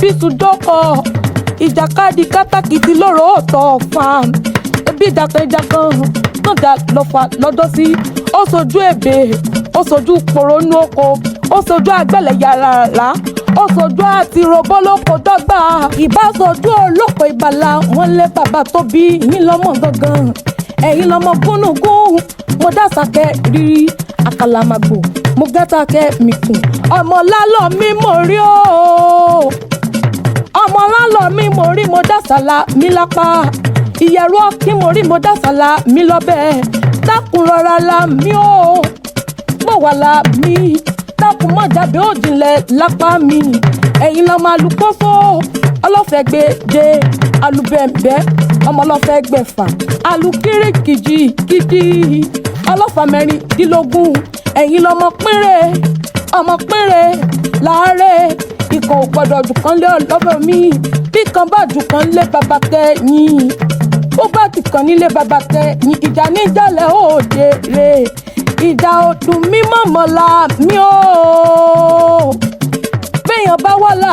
Bisudoko ìjàkadì kátàkìtì lóró ọ̀tọ̀ fam ebi ìjàkan náà dá lọ́fà lọ́dọ́ sí ó sojú èbè ó sojú poronú oko ó sojú àgbẹ̀lẹ̀ yàrá ó sojú àti robólóko dọ́gba ìbá sojú olóko ìbàlá wọn lé bàbá tó bí yín lọ́mọ gangan ẹ̀yin lọ́mọ gúnugún mo dásàkẹ́ rírí àkàlàmàgbò mo gátàkẹ́ mìkùn ọmọ lálọ́ mi mo rí o ọmọ lálọ́ mi mo rí mo dásàlá mi lápá ìyẹ̀rú ọ̀kí mo rí mo dásàlá mi lọ́bẹ̀ dákun rọra la mi o mo wà la mi dákun mọ́ jábẹ́ òjìnlẹ̀ lápá mi ẹ̀yin lọ́mọ alùkóso ọlọ́fẹ́ gbèje alùbẹ̀m̀bẹ́ ọmọ ọlọ́fẹ́ gbẹ̀fà alùkéré kìjì ọlọ́fà mẹ́rìndínlógún ẹ̀yin lọ́mọ péré láàárẹ̀ ikọ̀ ò gbọ́dọ̀ jù kan lé ọlọ́fẹ́ mi bí kan bá jù kan lé bàbá kẹ́yìn ó bá ti kàn nílé bàbá kẹ́yìn ìjà níjàlẹ̀ òde rè ìjà òdùn mímọ́ mọ́lá mi ó béèyàn bá wà láà.